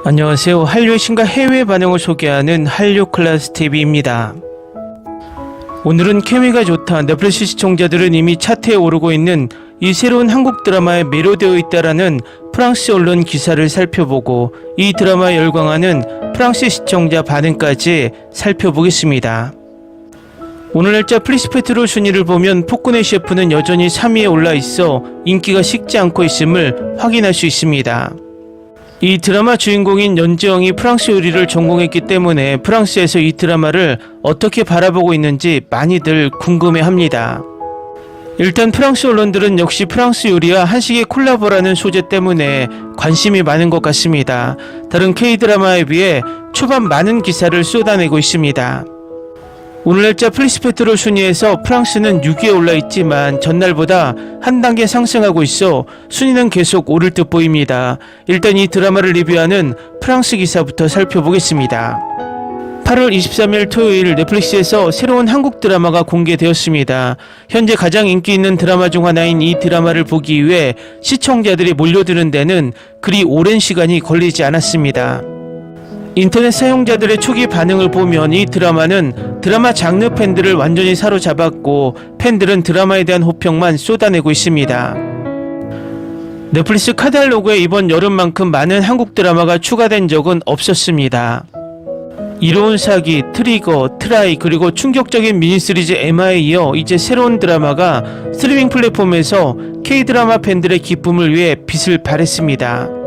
안녕하세요. 한류의 신과 해외 반응을 소개하는 한류클래스TV입니다. 오늘은 케미가 좋다, 넷플릭스 시청자들은 이미 차트에 오르고 있는 이 새로운 한국 드라마에 매료되어 있다라는 프랑스 언론 기사를 살펴보고 이 드라마에 열광하는 프랑스 시청자 반응까지 살펴보겠습니다. 오늘 날짜 플리스페트롤 순위를 보면 폭군의 셰프는 여전히 3위에 올라 있어 인기가 식지 않고 있음을 확인할 수 있습니다. 이 드라마 주인공인 연지영이 프랑스 요리를 전공했기 때문에 프랑스에서 이 드라마를 어떻게 바라보고 있는지 많이들 궁금해합니다. 일단 프랑스 언론들은 역시 프랑스 요리와 한식의 콜라보라는 소재 때문에 관심이 많은 것 같습니다. 다른 K-드라마에 비해 초반 많은 기사를 쏟아내고 있습니다. 오늘 날짜 플리스페트롤 순위에서 프랑스는 6위에 올라 있지만 전날보다 한 단계 상승하고 있어 순위는 계속 오를 듯 보입니다. 일단 이 드라마를 리뷰하는 프랑스 기사부터 살펴보겠습니다. 8월 23일 토요일 넷플릭스에서 새로운 한국 드라마가 공개되었습니다. 현재 가장 인기 있는 드라마 중 하나인 이 드라마를 보기 위해 시청자들이 몰려드는 데는 그리 오랜 시간이 걸리지 않았습니다. 인터넷 사용자들의 초기 반응을 보면 이 드라마는 드라마 장르 팬들을 완전히 사로잡았고 팬들은 드라마에 대한 호평만 쏟아내고 있습니다. 넷플릭스 카탈로그에 이번 여름만큼 많은 한국 드라마가 추가된 적은 없었습니다. 이로운 사기, 트리거, 트라이 그리고 충격적인 미니시리즈 에마에 이어 이제 새로운 드라마가 스트리밍 플랫폼에서 K-드라마 팬들의 기쁨을 위해 빛을 발했습니다.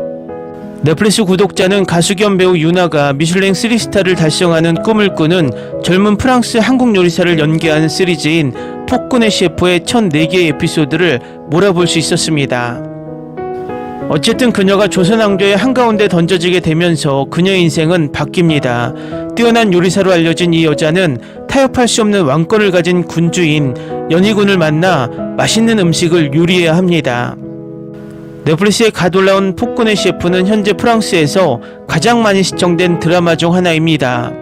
넷플릭스 구독자는 가수 겸 배우 유나가 미슐랭 3스타를 달성하는 꿈을 꾸는 젊은 프랑스 한국 요리사를 연기한 시리즈인 폭군의 셰프의 첫 4개의 에피소드를 몰아볼 수 있었습니다. 어쨌든 그녀가 조선 왕조의 한가운데 던져지게 되면서 그녀의 인생은 바뀝니다. 뛰어난 요리사로 알려진 이 여자는 타협할 수 없는 왕권을 가진 군주인 연희군을 만나 맛있는 음식을 요리해야 합니다. 넷플릭스에 갓 올라온 폭군의 셰프는 현재 프랑스에서 가장 많이 시청된 드라마 중 하나입니다.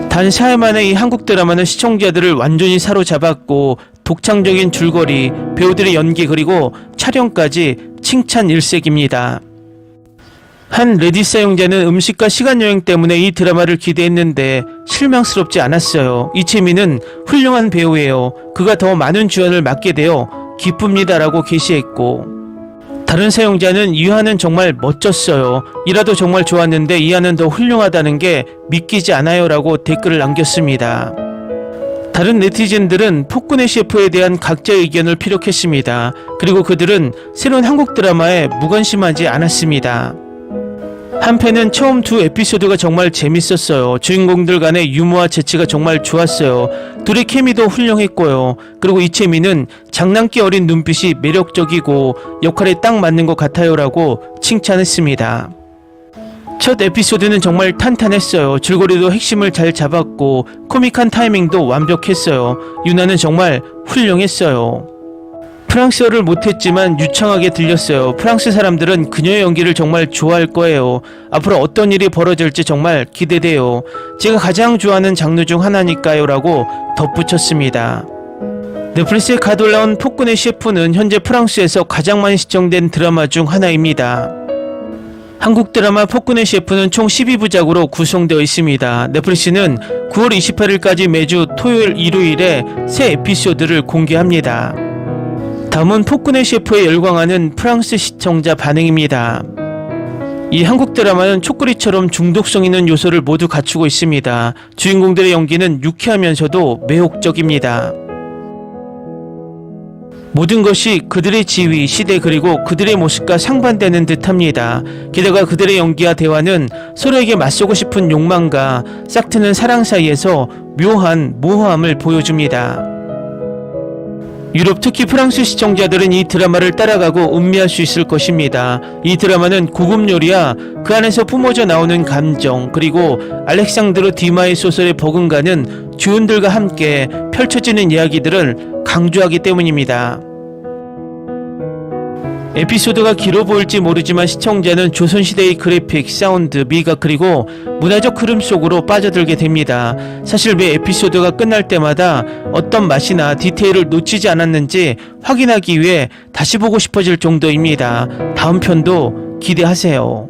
단 4회 만에 이 한국 드라마는 시청자들을 완전히 사로잡았고 독창적인 줄거리, 배우들의 연기 그리고 촬영까지 칭찬 일색입니다. 한 레딧 사용자는 음식과 시간여행 때문에 이 드라마를 기대했는데 실망스럽지 않았어요. 이채민은 훌륭한 배우예요. 그가 더 많은 주연을 맡게 되어 기쁩니다라고 게시했고, 다른 사용자는 이화는 정말 멋졌어요. 이라도 정말 좋았는데 이화는 더 훌륭하다는 게 믿기지 않아요 라고 댓글을 남겼습니다. 다른 네티즌들은 폭군의 셰프에 대한 각자의 의견을 피력했습니다. 그리고 그들은 새로운 한국 드라마에 무관심하지 않았습니다. 한편은 처음 2 에피소드가 정말 재밌었어요. 주인공들 간의 유머와 재치가 정말 좋았어요. 둘의 케미도 훌륭했고요. 그리고 이채민은 장난기 어린 눈빛이 매력적이고 역할에 딱 맞는 것 같아요 라고 칭찬했습니다. 첫 에피소드는 정말 탄탄했어요. 줄거리도 핵심을 잘 잡았고 코믹한 타이밍도 완벽했어요. 유나는 정말 훌륭했어요. 프랑스어를 못했지만 유창하게 들렸어요. 프랑스 사람들은 그녀의 연기를 정말 좋아할 거예요. 앞으로 어떤 일이 벌어질지 정말 기대돼요. 제가 가장 좋아하는 장르 중 하나니까요 라고 덧붙였습니다. 넷플릭스에 갓 올라온 폭군의 셰프는 현재 프랑스에서 가장 많이 시청된 드라마 중 하나입니다. 한국 드라마 폭군의 셰프는 총 12부작으로 구성되어 있습니다. 넷플릭스는 9월 28일까지 매주 토요일, 일요일에 새 에피소드를 공개합니다. 다음은 폭군의 셰프에 열광하는 프랑스 시청자 반응입니다. 이 한국 드라마는 초콜릿처럼 중독성 있는 요소를 모두 갖추고 있습니다. 주인공들의 연기는 유쾌하면서도 매혹적입니다. 모든 것이 그들의 지위, 시대 그리고 그들의 모습과 상반되는 듯합니다. 게다가 그들의 연기와 대화는 서로에게 맞서고 싶은 욕망과 싹트는 사랑 사이에서 묘한 모호함을 보여줍니다. 유럽 특히 프랑스 시청자들은 이 드라마를 따라가고 음미할 수 있을 것입니다. 이 드라마는 고급 요리와 그 안에서 뿜어져 나오는 감정 그리고 알렉상드르 디마의 소설에 버금가는 주연들과 함께 펼쳐지는 이야기들을 강조하기 때문입니다. 에피소드가 길어 보일지 모르지만 시청자는 조선시대의 그래픽, 사운드, 미각 그리고 문화적 흐름 속으로 빠져들게 됩니다. 사실 매 에피소드가 끝날 때마다 어떤 맛이나 디테일을 놓치지 않았는지 확인하기 위해 다시 보고 싶어질 정도입니다. 다음 편도 기대하세요.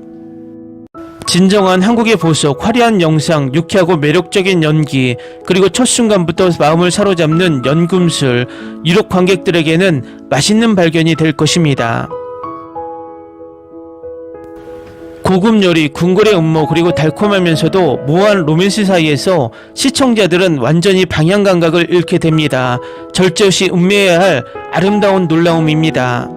진정한 한국의 보석, 화려한 영상, 유쾌하고 매력적인 연기, 그리고 첫 순간부터 마음을 사로잡는 연금술, 유럽 관객들에게는 맛있는 발견이 될 것입니다. 고급 요리, 궁궐의 음모, 그리고 달콤하면서도 모호한 로맨스 사이에서 시청자들은 완전히 방향 감각을 잃게 됩니다. 절제없이 음미해야 할 아름다운 놀라움입니다.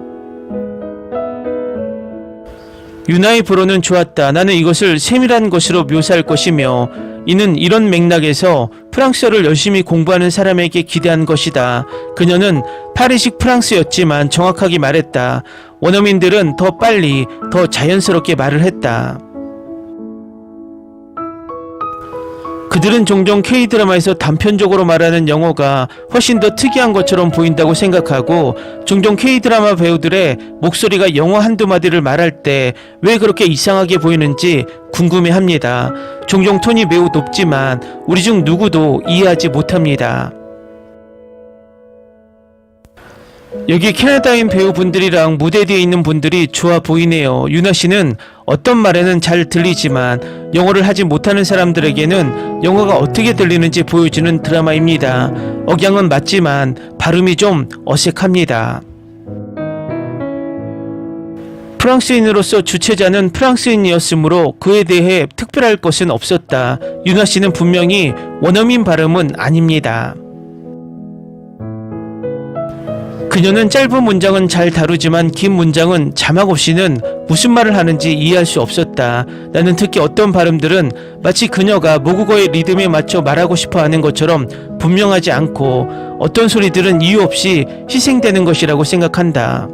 유나의 불어는 좋았다. 나는 이것을 세밀한 것으로 묘사할 것이며, 이는 이런 맥락에서 프랑스어를 열심히 공부하는 사람에게 기대한 것이다. 그녀는 파리식 프랑스였지만 정확하게 말했다. 원어민들은 더 빨리, 더 자연스럽게 말을 했다. 그들은 종종 K드라마에서 단편적으로 말하는 영어가 훨씬 더 특이한 것처럼 보인다고 생각하고, 종종 K드라마 배우들의 목소리가 영어 한두 마디를 말할 때 왜 그렇게 이상하게 보이는지 궁금해합니다. 종종 톤이 매우 높지만 우리 중 누구도 이해하지 못합니다. 여기 캐나다인 배우분들이랑 무대 뒤에 있는 분들이 좋아 보이네요. 유나 씨는 어떤 말에는 잘 들리지만 영어를 하지 못하는 사람들에게는 영어가 어떻게 들리는지 보여주는 드라마입니다. 억양은 맞지만 발음이 좀 어색합니다. 프랑스인으로서 주최자는 프랑스인이었으므로 그에 대해 특별할 것은 없었다. 유나 씨는 분명히 원어민 발음은 아닙니다. 그녀는 짧은 문장은 잘 다루지만 긴 문장은 자막 없이는 무슨 말을 하는지 이해할 수 없었다. 나는 특히 어떤 발음들은 마치 그녀가 모국어의 리듬에 맞춰 말하고 싶어 하는 것처럼 분명하지 않고, 어떤 소리들은 이유 없이 희생되는 것이라고 생각한다.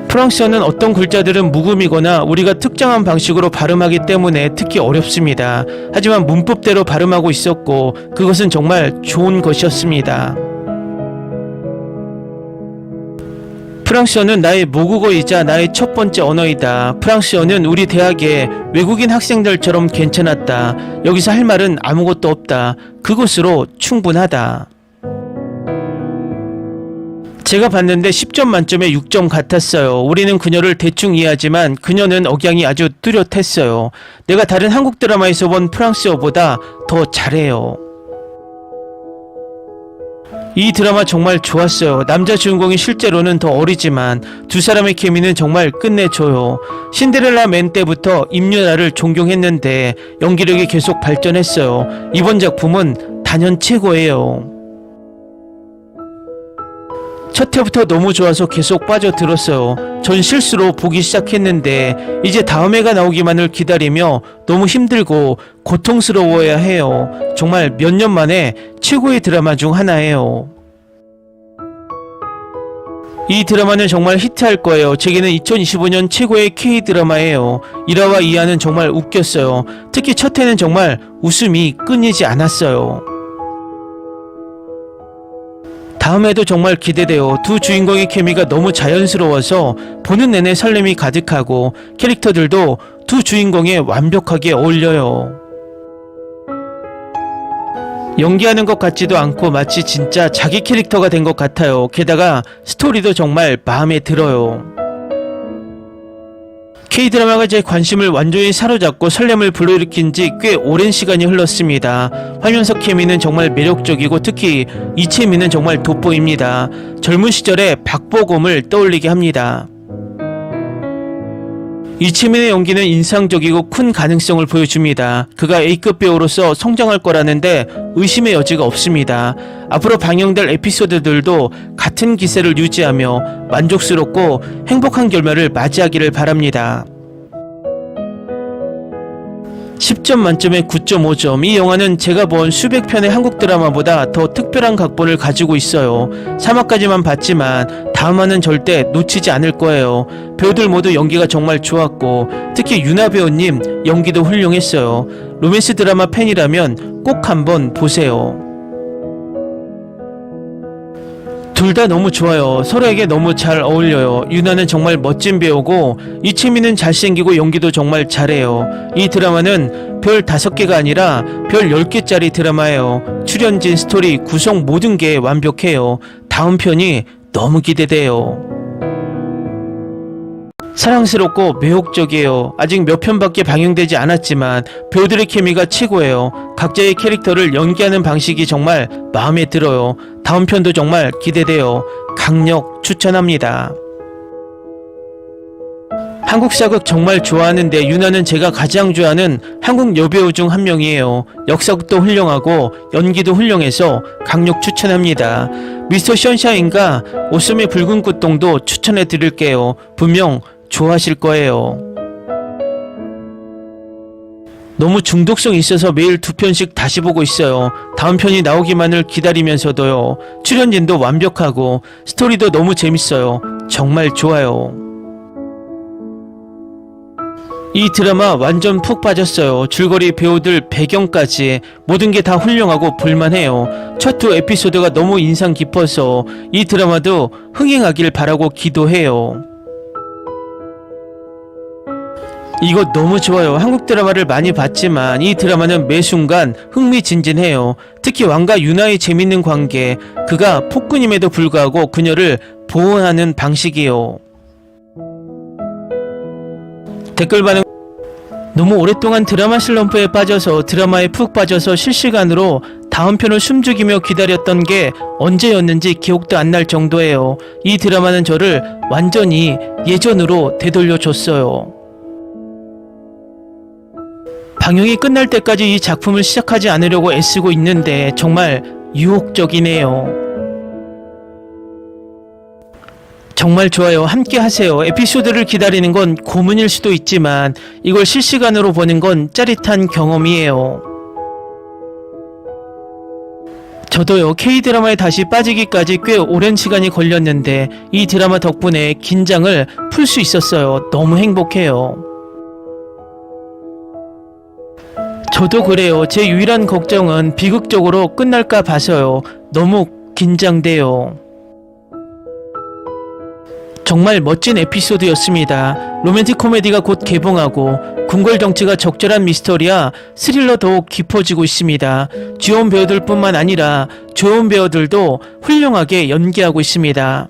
프랑스어는 어떤 글자들은 묵음이거나 우리가 특정한 방식으로 발음하기 때문에 특히 어렵습니다. 하지만 문법대로 발음하고 있었고 그것은 정말 좋은 것이었습니다. 프랑스어는 나의 모국어이자 나의 첫 번째 언어이다. 프랑스어는 우리 대학의 외국인 학생들처럼 괜찮았다. 여기서 할 말은 아무것도 없다. 그것으로 충분하다. 제가 봤는데 10점 만점에 6점 같았어요. 우리는 그녀를 대충 이해하지만 그녀는 억양이 아주 뚜렷했어요. 내가 다른 한국 드라마에서 본 프랑스어보다 더 잘해요. 이 드라마 정말 좋았어요. 남자 주인공이 실제로는 더 어리지만 두 사람의 케미는 정말 끝내줘요. 신데렐라 맨 때부터 임유나를 존경했는데 연기력이 계속 발전했어요. 이번 작품은 단연 최고예요. 첫 회부터 너무 좋아서 계속 빠져들었어요. 전 실수로 보기 시작했는데 이제 다음 회가 나오기만을 기다리며 너무 힘들고 고통스러워야 해요. 정말 몇 년 만에 최고의 드라마 중 하나예요. 이 드라마는 정말 히트할 거예요. 제게는 2025년 최고의 K드라마예요. 1화와 2화는 정말 웃겼어요. 특히 첫 회는 정말 웃음이 끊이지 않았어요. 다음에도 정말 기대돼요. 두 주인공의 케미가 너무 자연스러워서 보는 내내 설렘이 가득하고 캐릭터들도 두 주인공에 완벽하게 어울려요. 연기하는 것 같지도 않고 마치 진짜 자기 캐릭터가 된 것 같아요. 게다가 스토리도 정말 마음에 들어요. K드라마가 제 관심을 완전히 사로잡고 설렘을 불러일으킨 지 꽤 오랜 시간이 흘렀습니다. 화면석 케미는 정말 매력적이고 특히 이채민은 정말 돋보입니다. 젊은 시절의 박보검을 떠올리게 합니다. 이채민의 연기는 인상적이고 큰 가능성을 보여줍니다. 그가 A급 배우로서 성장할 거라는데 의심의 여지가 없습니다. 앞으로 방영될 에피소드들도 같은 기세를 유지하며 만족스럽고 행복한 결말을 맞이하기를 바랍니다. 10점 만점에 9.5점. 이 영화는 제가 본 수백 편의 한국 드라마보다 더 특별한 각본을 가지고 있어요. 3화까지만 봤지만 다음화는 절대 놓치지 않을 거예요. 배우들 모두 연기가 정말 좋았고 특히 유나 배우님 연기도 훌륭했어요. 로맨스 드라마 팬이라면 꼭 한번 보세요. 둘 다 너무 좋아요. 서로에게 너무 잘 어울려요. 유나는 정말 멋진 배우고 이채민은 잘생기고 연기도 정말 잘해요. 이 드라마는 별 5개가 아니라 별 10개짜리 드라마예요. 출연진, 스토리, 구성 모든 게 완벽해요. 다음 편이 너무 기대돼요. 사랑스럽고 매혹적이에요. 아직 몇 편밖에 방영되지 않았지만 배우들의 케미가 최고예요. 각자의 캐릭터를 연기하는 방식이 정말 마음에 들어요. 다음 편도 정말 기대돼요. 강력 추천합니다. 한국 사극 정말 좋아하는데 유나는 제가 가장 좋아하는 한국 여배우 중 한 명이에요. 역사도 훌륭하고 연기도 훌륭해서 강력 추천합니다. 미스터 션샤인과 오썸의 붉은 꽃동도 추천해 드릴게요. 분명 좋아하실 거예요. 너무 중독성 있어서 매일 2편씩 다시 보고 있어요. 다음 편이 나오기만을 기다리면서도요. 출연진도 완벽하고 스토리도 너무 재밌어요. 정말 좋아요. 이 드라마 완전 푹 빠졌어요. 줄거리, 배우들, 배경까지 모든 게 다 훌륭하고 볼만해요. 첫 2 에피소드가 너무 인상 깊어서 이 드라마도 흥행하길 바라고 기도해요. 이거 너무 좋아요. 한국 드라마를 많이 봤지만 이 드라마는 매 순간 흥미진진해요. 특히 왕과 유나의 재밌는 관계, 그가 폭군임에도 불구하고 그녀를 보호하는 방식이요. 댓글 반응. 너무 오랫동안 드라마 슬럼프에 빠져서 드라마에 푹 빠져서 실시간으로 다음 편을 숨죽이며 기다렸던 게 언제였는지 기억도 안 날 정도예요. 이 드라마는 저를 완전히 예전으로 되돌려줬어요. 방영이 끝날 때까지 이 작품을 시작하지 않으려고 애쓰고 있는데 정말 유혹적이네요. 정말 좋아요. 함께 하세요. 에피소드를 기다리는 건 고문일 수도 있지만 이걸 실시간으로 보는 건 짜릿한 경험이에요. 저도요. K드라마에 다시 빠지기까지 꽤 오랜 시간이 걸렸는데 이 드라마 덕분에 긴장을 풀 수 있었어요. 너무 행복해요. 저도 그래요. 제 유일한 걱정은 비극적으로 끝날까 봐서요. 너무 긴장돼요. 정말 멋진 에피소드였습니다. 로맨틱 코미디가 곧 개봉하고 궁궐 정치가 적절한 미스터리와 스릴러 더욱 깊어지고 있습니다. 주연 배우들 뿐만 아니라 조연 배우들도 훌륭하게 연기하고 있습니다.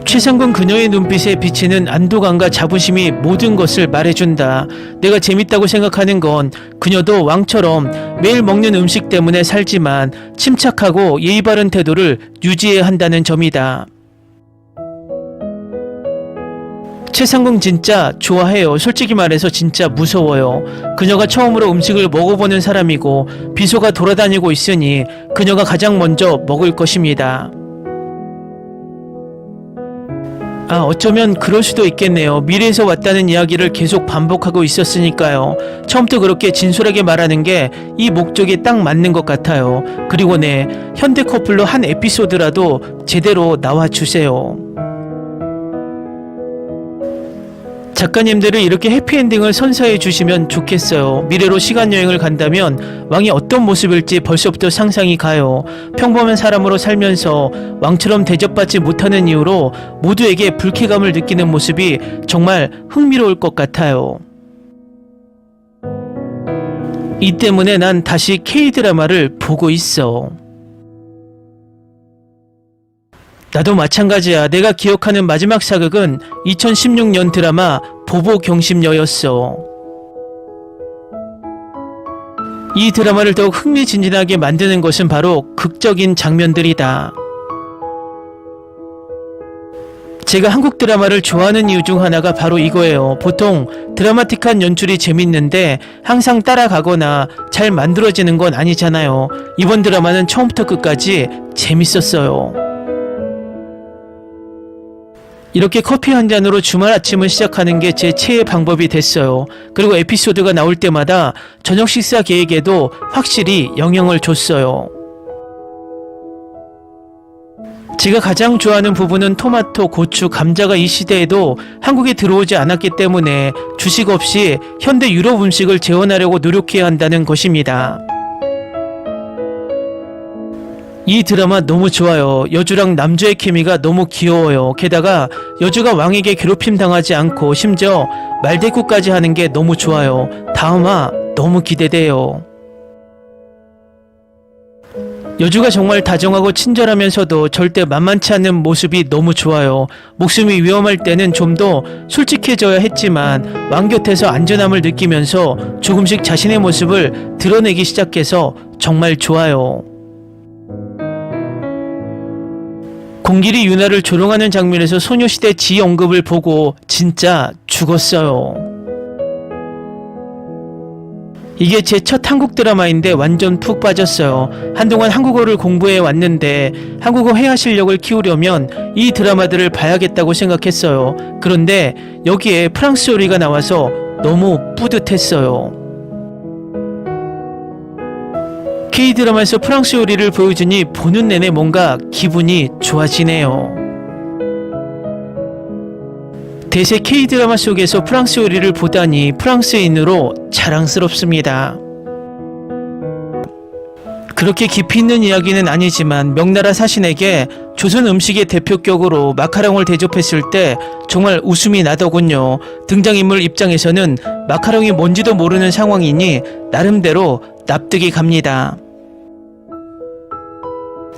최상근 그녀의 눈빛에 비치는 안도감과 자부심이 모든 것을 말해준다. 내가 재밌다고 생각하는 건 그녀도 왕처럼 매일 먹는 음식 때문에 살지만 침착하고 예의 바른 태도를 유지해야 한다는 점이다. 최상궁 진짜 좋아해요. 솔직히 말해서 진짜 무서워요. 그녀가 처음으로 음식을 먹어보는 사람이고 비소가 돌아다니고 있으니 그녀가 가장 먼저 먹을 것입니다. 어쩌면 그럴 수도 있겠네요. 미래에서 왔다는 이야기를 계속 반복하고 있었으니까요. 처음부터 그렇게 진솔하게 말하는 게 이 목적에 딱 맞는 것 같아요. 그리고 네, 현대 커플로 한 에피소드라도 제대로 나와주세요. 작가님들을 이렇게 해피엔딩을 선사해 주시면 좋겠어요. 미래로 시간여행을 간다면 왕이 어떤 모습일지 벌써부터 상상이 가요. 평범한 사람으로 살면서 왕처럼 대접받지 못하는 이유로 모두에게 불쾌감을 느끼는 모습이 정말 흥미로울 것 같아요. 이 때문에 난 다시 K드라마를 보고 있어. 나도 마찬가지야. 내가 기억하는 마지막 사극은 2016년 드라마 보보경심녀였어. 이 드라마를 더욱 흥미진진하게 만드는 것은 바로 극적인 장면들이다. 제가 한국 드라마를 좋아하는 이유 중 하나가 바로 이거예요. 보통 드라마틱한 연출이 재밌는데 항상 따라가거나 잘 만들어지는 건 아니잖아요. 이번 드라마는 처음부터 끝까지 재밌었어요. 이렇게 커피 한 잔으로 주말 아침을 시작하는 게 제 최애 방법이 됐어요. 그리고 에피소드가 나올 때마다 저녁 식사 계획에도 확실히 영향을 줬어요. 제가 가장 좋아하는 부분은 토마토, 고추, 감자가 이 시대에도 한국에 들어오지 않았기 때문에 주식 없이 현대 유럽 음식을 재현하려고 노력해야 한다는 것입니다. 이 드라마 너무 좋아요. 여주랑 남주의 케미가 너무 귀여워요. 게다가 여주가 왕에게 괴롭힘 당하지 않고 심지어 말대꾸까지 하는 게 너무 좋아요. 다음화 너무 기대돼요. 여주가 정말 다정하고 친절하면서도 절대 만만치 않은 모습이 너무 좋아요. 목숨이 위험할 때는 좀 더 솔직해져야 했지만 왕 곁에서 안전함을 느끼면서 조금씩 자신의 모습을 드러내기 시작해서 정말 좋아요. 공길이 유나를 조롱하는 장면에서 소녀시대 지 언급을 보고 진짜 죽었어요. 이게 제 첫 한국 드라마인데 완전 푹 빠졌어요. 한동안 한국어를 공부해 왔는데 한국어 회화 실력을 키우려면 이 드라마들을 봐야겠다고 생각했어요. 그런데 여기에 프랑스 요리가 나와서 너무 뿌듯했어요. K드라마에서 프랑스 요리를 보여주니 보는 내내 뭔가 기분이 좋아지네요. 대세 K드라마 속에서 프랑스 요리를 보다니 프랑스인으로 자랑스럽습니다. 그렇게 깊이 있는 이야기는 아니지만 명나라 사신에게 조선 음식의 대표격으로 마카롱을 대접했을 때 정말 웃음이 나더군요. 등장인물 입장에서는 마카롱이 뭔지도 모르는 상황이니 나름대로 납득이 갑니다.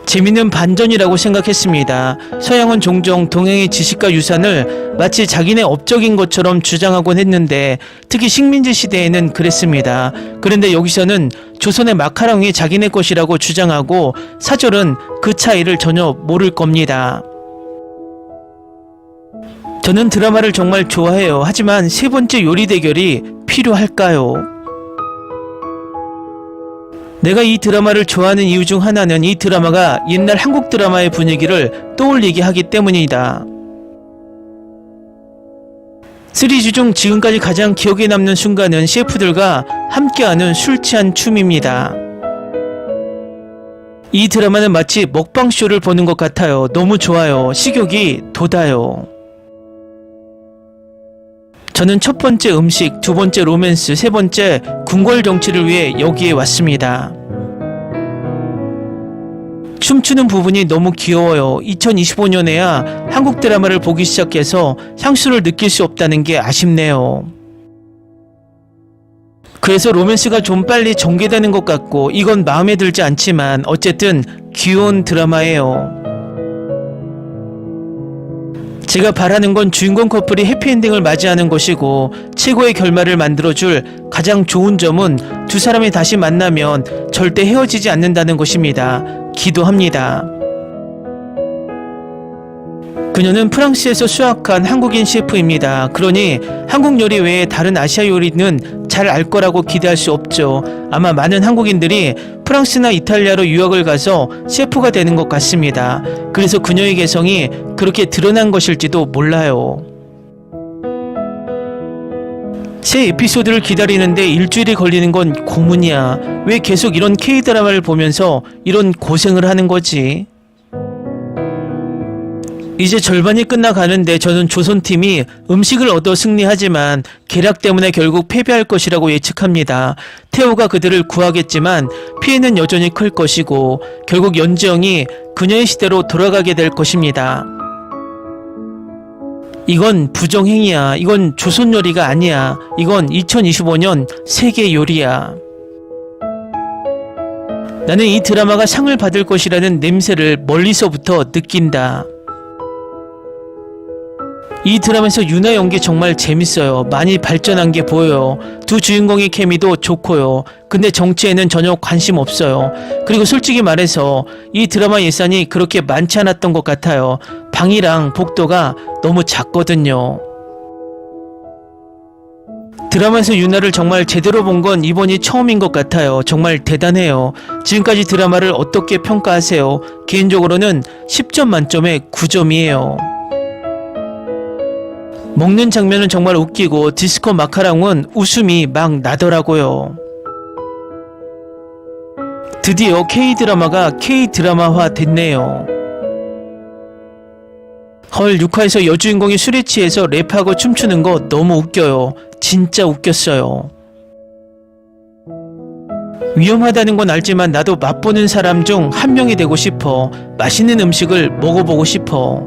재밌는 반전이라고 생각했습니다. 서양은 종종 동양의 지식과 유산을 마치 자기네 업적인 것처럼 주장하곤 했는데 특히 식민지 시대에는 그랬습니다. 그런데 여기서는 조선의 마카롱이 자기네 것이라고 주장하고 사절은 그 차이를 전혀 모를 겁니다. 저는 드라마를 정말 좋아해요. 하지만 세 번째 요리 대결이 필요할까요? 내가 이 드라마를 좋아하는 이유 중 하나는 이 드라마가 옛날 한국 드라마의 분위기를 떠올리게 하기 때문이다. 시리즈 중 지금까지 가장 기억에 남는 순간은 셰프들과 함께하는 술 취한 춤입니다. 이 드라마는 마치 먹방쇼를 보는 것 같아요. 너무 좋아요. 식욕이 돋아요. 저는 첫 번째 음식, 두 번째 로맨스, 세 번째 궁궐 정치를 위해 여기에 왔습니다. 춤추는 부분이 너무 귀여워요. 2025년에야 한국 드라마를 보기 시작해서 향수를 느낄 수 없다는 게 아쉽네요. 그래서 로맨스가 좀 빨리 전개되는 것 같고 이건 마음에 들지 않지만 어쨌든 귀여운 드라마예요. 제가 바라는 건 주인공 커플이 해피엔딩을 맞이하는 것이고 최고의 결말을 만들어줄 가장 좋은 점은 두 사람이 다시 만나면 절대 헤어지지 않는다는 것입니다. 기도합니다. 그녀는 프랑스에서 수학한 한국인 셰프입니다. 그러니 한국 요리 외에 다른 아시아 요리는 잘 알 거라고 기대할 수 없죠. 아마 많은 한국인들이 프랑스나 이탈리아로 유학을 가서 셰프가 되는 것 같습니다. 그래서 그녀의 개성이 그렇게 드러난 것일지도 몰라요. 새 에피소드를 기다리는데 일주일이 걸리는 건 고문이야. 왜 계속 이런 K드라마를 보면서 이런 고생을 하는 거지? 이제 절반이 끝나가는데 저는 조선팀이 음식을 얻어 승리하지만 계략 때문에 결국 패배할 것이라고 예측합니다. 태호가 그들을 구하겠지만 피해는 여전히 클 것이고 결국 연지영이 그녀의 시대로 돌아가게 될 것입니다. 이건 부정행위야. 이건 조선 요리가 아니야. 이건 2025년 세계 요리야. 나는 이 드라마가 상을 받을 것이라는 냄새를 멀리서부터 느낀다. 이 드라마에서 유나 연기 정말 재밌어요. 많이 발전한 게 보여요. 두 주인공의 케미도 좋고요. 근데 정치에는 전혀 관심 없어요. 그리고 솔직히 말해서 이 드라마 예산이 그렇게 많지 않았던 것 같아요. 방이랑 복도가 너무 작거든요. 드라마에서 유나를 정말 제대로 본 건 이번이 처음인 것 같아요. 정말 대단해요. 지금까지 드라마를 어떻게 평가하세요? 개인적으로는 10점 만점에 9점이에요. 먹는 장면은 정말 웃기고 디스코 마카롱은 웃음이 막 나더라고요. 드디어 K드라마가 K드라마화 됐네요. 헐, 6화에서 여주인공이 술에 취해서 랩하고 춤추는 거 너무 웃겨요. 진짜 웃겼어요. 위험하다는 건 알지만 나도 맛보는 사람 중 한 명이 되고 싶어. 맛있는 음식을 먹어보고 싶어.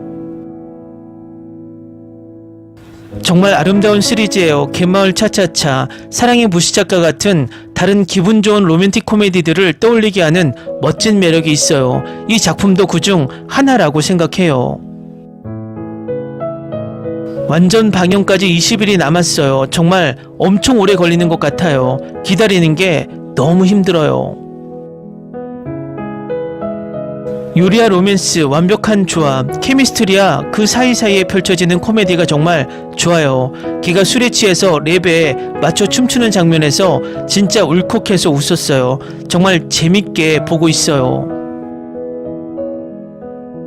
정말 아름다운 시리즈예요. 갯마을 차차차, 사랑의 무시작가 같은 다른 기분 좋은 로맨틱 코미디들을 떠올리게 하는 멋진 매력이 있어요. 이 작품도 그중 하나라고 생각해요. 완전 방영까지 20일이 남았어요. 정말 엄청 오래 걸리는 것 같아요. 기다리는 게 너무 힘들어요. 요리와 로맨스, 완벽한 조합, 케미스트리와 그 사이사이에 펼쳐지는 코미디가 정말 좋아요. 걔가 술에 취해서 랩에 맞춰 춤추는 장면에서 진짜 울컥해서 웃었어요. 정말 재밌게 보고 있어요.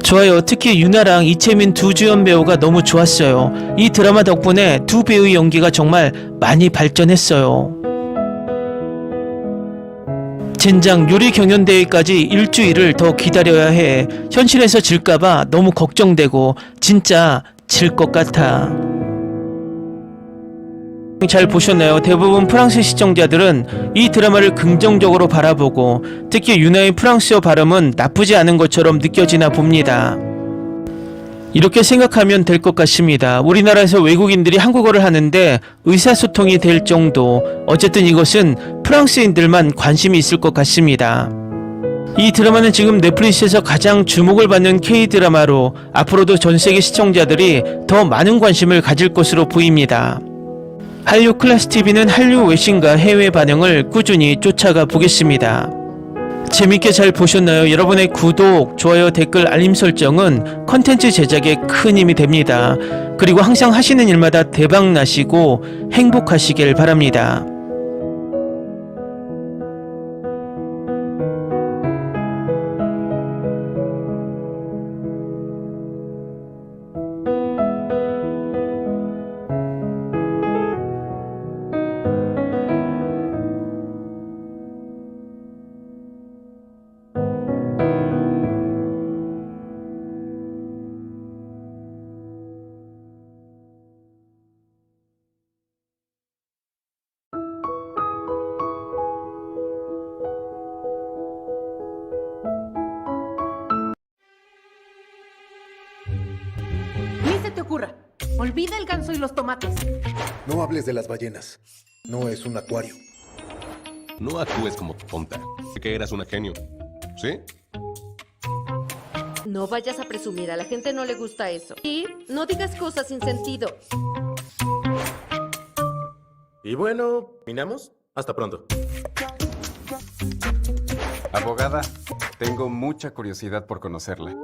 좋아요. 특히 유나랑 이채민 두 주연 배우가 너무 좋았어요. 이 드라마 덕분에 두 배우의 연기가 정말 많이 발전했어요. 젠장 요리 경연대회까지 일주일을 더 기다려야 해. 현실에서 질까봐 너무 걱정되고 진짜 질 것 같아. 잘 보셨나요? 대부분 프랑스 시청자들은 이 드라마를 긍정적으로 바라보고 특히 유나의 프랑스어 발음은 나쁘지 않은 것처럼 느껴지나 봅니다. 이렇게 생각하면 될 것 같습니다. 우리나라에서 외국인들이 한국어를 하는데 의사소통이 될 정도, 어쨌든 이것은 프랑스인들만 관심이 있을 것 같습니다. 이 드라마는 지금 넷플릭스에서 가장 주목을 받는 K-드라마로 앞으로도 전세계 시청자들이 더 많은 관심을 가질 것으로 보입니다. 한류 클래스TV는 한류 외신과 해외 반영을 꾸준히 쫓아가 보겠습니다. 재밌게 잘 보셨나요? 여러분의 구독, 좋아요, 댓글, 알림 설정은 컨텐츠 제작에 큰 힘이 됩니다. 그리고 항상 하시는 일마다 대박 나시고 행복하시길 바랍니다. Ni se te ocurra. Olvida el ganso y los tomates. No hables de las ballenas. No es un acuario. No actúes como tonta. Que eras una genio. ¿Sí? No vayas a presumir, a la gente no le gusta eso. Y no digas cosas sin sentido. Y bueno, ¿terminamos? Hasta pronto. Abogada, tengo mucha curiosidad por conocerla.